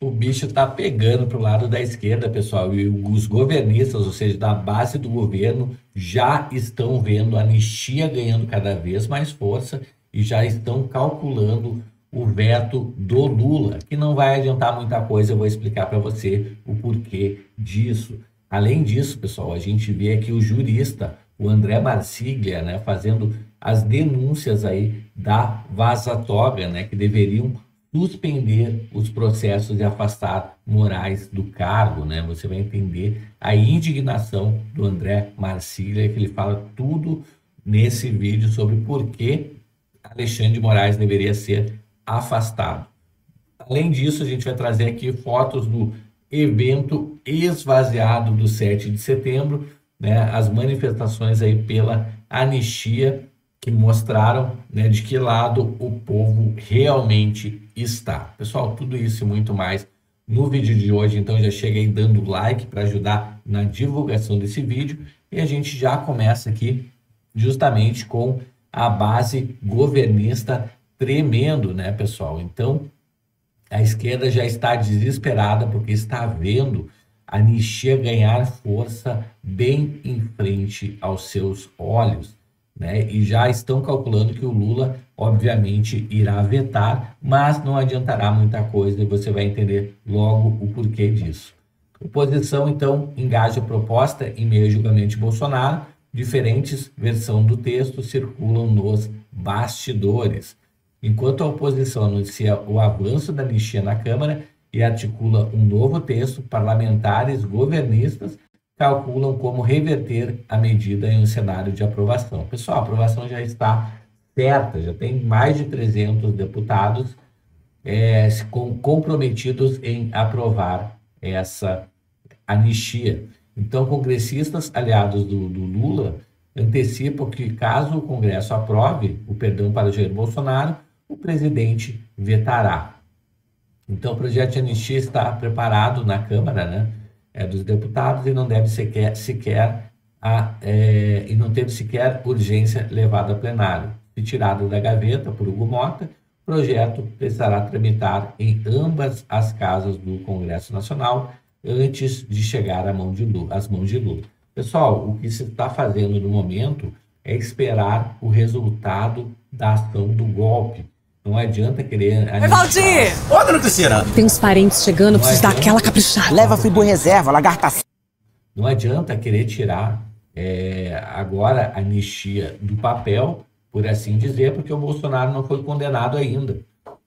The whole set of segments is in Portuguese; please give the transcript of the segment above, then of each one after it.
O bicho tá pegando pro lado da esquerda, pessoal, e os governistas, ou seja, da base do governo, já estão vendo a anistia ganhando cada vez mais força e já estão calculando o veto do Lula, que não vai adiantar muita coisa, eu vou explicar para você o porquê disso. Além disso, pessoal, a gente vê aqui o jurista, o André Marsiglia, né, fazendo as denúncias aí da Vaza Toga, né, que deveriam suspender os processos e afastar Moraes do cargo, né? Você vai entender a indignação do André Marcília, que ele fala tudo nesse vídeo sobre por que Alexandre de Moraes deveria ser afastado. Além disso, a gente vai trazer aqui fotos do evento esvaziado do 7 de setembro, né? As manifestações aí pela anistia que mostraram, né, de que lado o povo realmente está. Pessoal, tudo isso e muito mais no vídeo de hoje, então já chega aí dando like para ajudar na divulgação desse vídeo e a gente já começa aqui justamente com a base governista tremendo, né, pessoal? Então, a esquerda já está desesperada porque está vendo a anistia ganhar força bem em frente aos seus olhos, né? E já estão calculando que o Lula, obviamente, irá vetar, mas não adiantará muita coisa e você vai entender logo o porquê disso. A oposição, então, engaja a proposta em meio ao julgamento de Bolsonaro. Diferentes versões do texto circulam nos bastidores. Enquanto a oposição anuncia o avanço da anistia na Câmara e articula um novo texto, parlamentares governistas calculam como reverter a medida em um cenário de aprovação. Pessoal, a aprovação já está certa, já tem mais de 300 deputados comprometidos em aprovar essa anistia. Então, congressistas aliados do Lula antecipam que, caso o Congresso aprove o perdão para Jair Bolsonaro, o presidente vetará. Então, o projeto de anistia está preparado na Câmara, né, dos deputados e não deve e não teve sequer urgência levada a plenário. Se tirado da gaveta por Hugo Mota, o projeto precisará tramitar em ambas as casas do Congresso Nacional antes de chegar às mãos de Lula. Pessoal, o que se está fazendo no momento é esperar o resultado da ação do golpe. Não adianta querer... Oi, Valdir! Ô, dona Cristina! Tem uns parentes chegando, preciso dar aquela caprichada. Leva Fribu Reserva, lagarta. Não adianta querer tirar agora a anistia do papel, por assim dizer, porque o Bolsonaro não foi condenado ainda.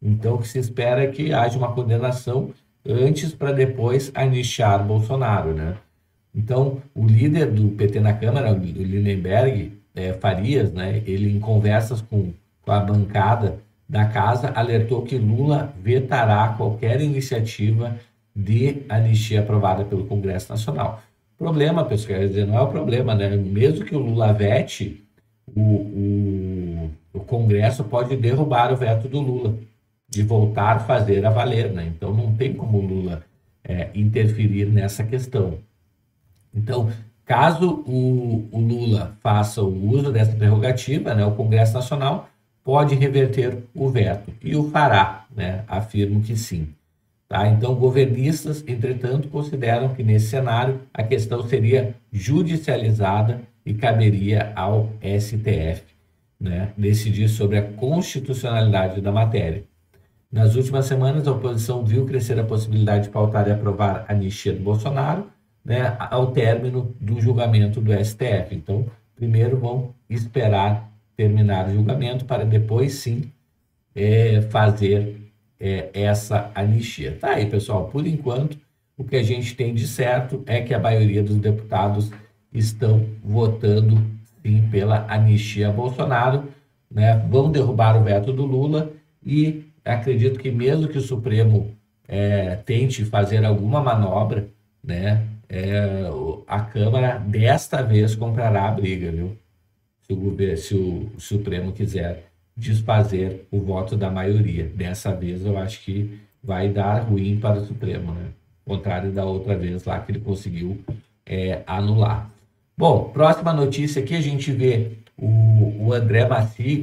Então, o que se espera é que haja uma condenação antes para depois anistiar Bolsonaro, né? Então, o líder do PT na Câmara, o Lindenberg Farias, né, ele em conversas com a bancada da casa, alertou que Lula vetará qualquer iniciativa de anistia aprovada pelo Congresso Nacional. O problema, pessoal, quer dizer, não é o problema, né? Mesmo que o Lula vete, o Congresso pode derrubar o veto do Lula e voltar a fazer a valer, né? Então, não tem como o Lula interferir nessa questão. Então, caso o Lula faça o uso dessa prerrogativa, né, o Congresso Nacional pode reverter o veto, e o fará, né? Afirmo que sim. Tá? Então, governistas, entretanto, consideram que nesse cenário a questão seria judicializada e caberia ao STF, né, decidir sobre a constitucionalidade da matéria. Nas últimas semanas, a oposição viu crescer a possibilidade de pautar e aprovar a anistia do Bolsonaro, né, ao término do julgamento do STF. Então, primeiro vão esperar terminar o julgamento para depois sim fazer essa anistia. Tá aí, pessoal, por enquanto o que a gente tem de certo é que a maioria dos deputados estão votando sim pela anistia a Bolsonaro, né? Vão derrubar o veto do Lula e acredito que mesmo que o Supremo tente fazer alguma manobra, né, a Câmara desta vez comprará a briga, viu? Se o Supremo quiser desfazer o voto da maioria. Dessa vez eu acho que vai dar ruim para o Supremo, né? Ao contrário da outra vez lá que ele conseguiu anular. Bom, próxima notícia aqui a gente vê o André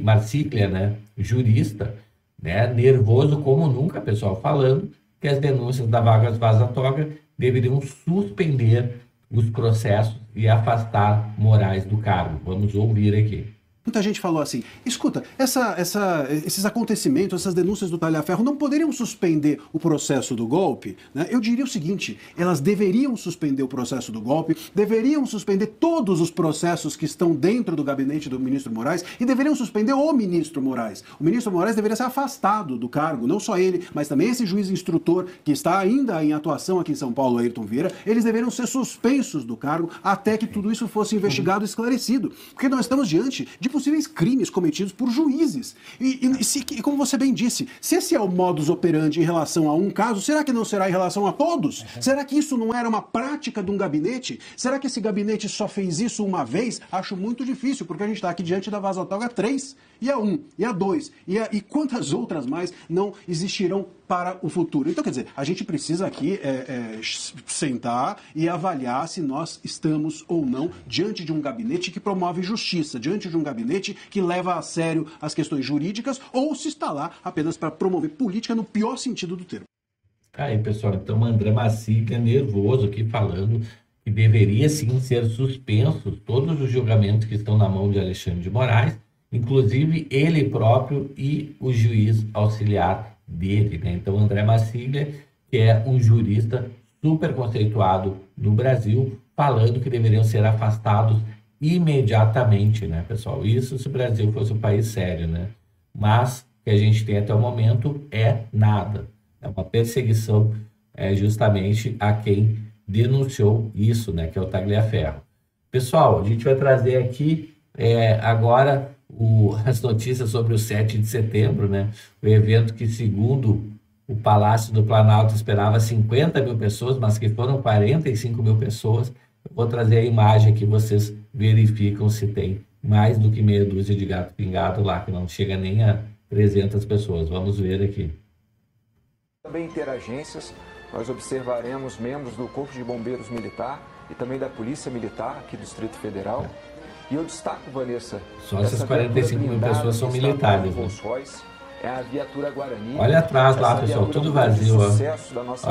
Marsiglia, né, jurista, né, nervoso como nunca, pessoal, falando que as denúncias da Vargas Vaza Toga deveriam suspender os processos e afastar Moraes do cargo. Vamos ouvir aqui. Muita gente falou assim, escuta, esses acontecimentos, essas denúncias do Talhaferro não poderiam suspender o processo do golpe? Né? Eu diria o seguinte, elas deveriam suspender o processo do golpe, deveriam suspender todos os processos que estão dentro do gabinete do ministro Moraes e deveriam suspender o ministro Moraes. O ministro Moraes deveria ser afastado do cargo, não só ele, mas também esse juiz instrutor que está ainda em atuação aqui em São Paulo, Ayrton Vieira, eles deveriam ser suspensos do cargo até que tudo isso fosse investigado e esclarecido. Porque nós estamos diante de possíveis crimes cometidos por juízes. E como você bem disse, se esse é o modus operandi em relação a um caso, será que não será em relação a todos? Será que isso não era uma prática de um gabinete? Será que esse gabinete só fez isso uma vez? Acho muito difícil, porque a gente está aqui diante da Vaza Toga 3, e a 1, e a 2, e quantas outras mais não existirão para o futuro. Então, quer dizer, a gente precisa aqui sentar e avaliar se nós estamos ou não diante de um gabinete que promove justiça, diante de um gabinete que leva a sério as questões jurídicas, ou se está lá apenas para promover política no pior sentido do termo. Aí, pessoal, então o André Maciga nervoso aqui falando que deveria sim ser suspensos todos os julgamentos que estão na mão de Alexandre de Moraes, inclusive ele próprio e o juiz auxiliar dele, né? Então, André Maciga, que é um jurista super conceituado no Brasil, falando que deveriam ser afastados imediatamente, né, pessoal? Isso se o Brasil fosse um país sério, né? Mas o que a gente tem até o momento é nada. É uma perseguição justamente a quem denunciou isso, né, que é o Tagliaferro. Pessoal, a gente vai trazer aqui agora as notícias sobre o 7 de setembro, né? O evento que, segundo o Palácio do Planalto, esperava 50 mil pessoas, mas que foram 45 mil pessoas. Eu vou trazer a imagem que vocês verificam se tem mais do que meia dúzia de gato pingado lá, que não chega nem a 300 pessoas. Vamos ver aqui. Também interagências, nós observaremos membros do Corpo de Bombeiros Militar e também da Polícia Militar aqui do Distrito Federal. E eu destaco, Vanessa, só essas 45 mil pessoas são militares, né? É a viatura Guarani. Olha atrás lá, pessoal, tudo vazio, ó.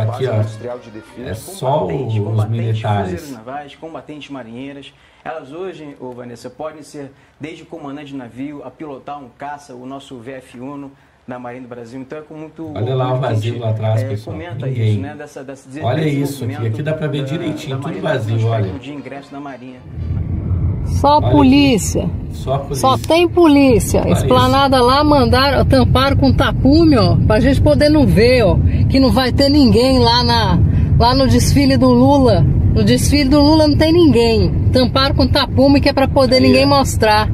Aqui, ó, é só os militares. Navais, combatentes marinheiras. Elas hoje, Vanessa, podem ser desde comandante de navio a pilotar um caça, o nosso VF-1 da Marinha do Brasil. Então é com muito... Olha lá o vazio lá atrás, pessoal. Comenta ninguém. Isso, né? Olha isso, aqui dá para ver direitinho, tudo vazio, olha. De ingresso da Marinha. Só polícia. Só tem polícia. Olha esplanada isso. Lá, mandaram, tamparam com tapume, ó, pra gente poder não ver, ó, que não vai ter ninguém lá no desfile do Lula. No desfile do Lula não tem ninguém. Tamparam com tapume que é pra poder ninguém mostrar.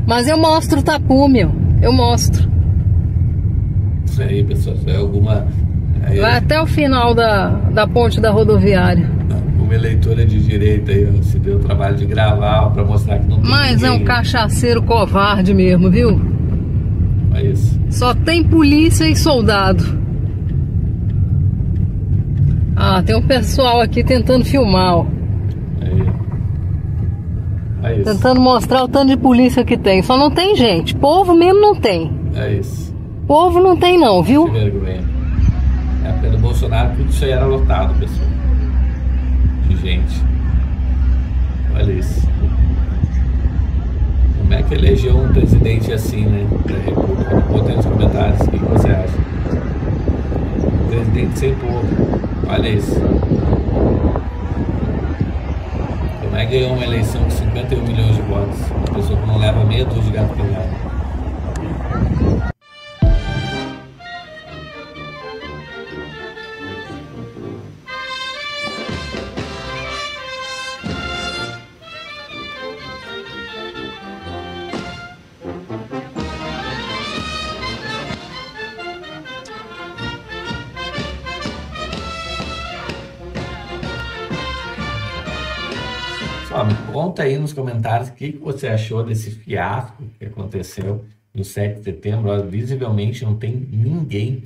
Mas eu mostro o tapume, ó. Eu mostro. Isso aí, pessoal, isso é alguma... Vai até o final da ponte da rodoviária. Uma eleitora de direita aí, ó, se deu o trabalho de gravar para mostrar que não tem Mas ninguém. É um cachaceiro covarde mesmo, viu? É isso. Só tem polícia e soldado. Ah, tem um pessoal aqui tentando filmar, ó. É isso. Tentando mostrar o tanto de polícia que tem. Só não tem gente. Povo mesmo não tem. É isso. Povo não tem não, viu? Que vergonha. Na época do Bolsonaro, tudo isso aí era lotado, pessoal. De gente. Olha isso. Como é que elegeu um presidente assim, né? Da República? Botei nos comentários o que você acha. Presidente sem povo. Olha isso. Como é que ganhou uma eleição com 51 milhões de votos? Uma pessoa que não leva meia dúzia de gato pingado. Só me conta aí nos comentários o que você achou desse fiasco que aconteceu no 7 de setembro. Ó, visivelmente não tem ninguém,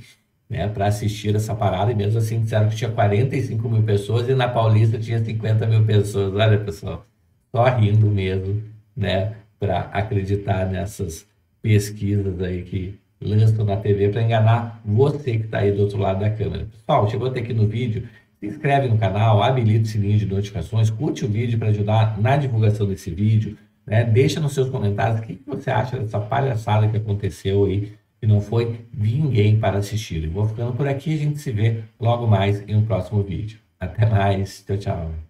né, para assistir essa parada, e mesmo assim disseram que tinha 45 mil pessoas e na Paulista tinha 50 mil pessoas. Olha, pessoal, só rindo mesmo, né, para acreditar nessas pesquisas aí que lançam na TV para enganar você que está aí do outro lado da câmera. Pessoal, chegou até aqui no vídeo, se inscreve no canal, habilita o sininho de notificações, curte o vídeo para ajudar na divulgação desse vídeo, né? Deixa nos seus comentários o que você acha dessa palhaçada que aconteceu aí, que não foi ninguém para assistir. Eu vou ficando por aqui, a gente se vê logo mais em um próximo vídeo. Até mais, tchau, tchau.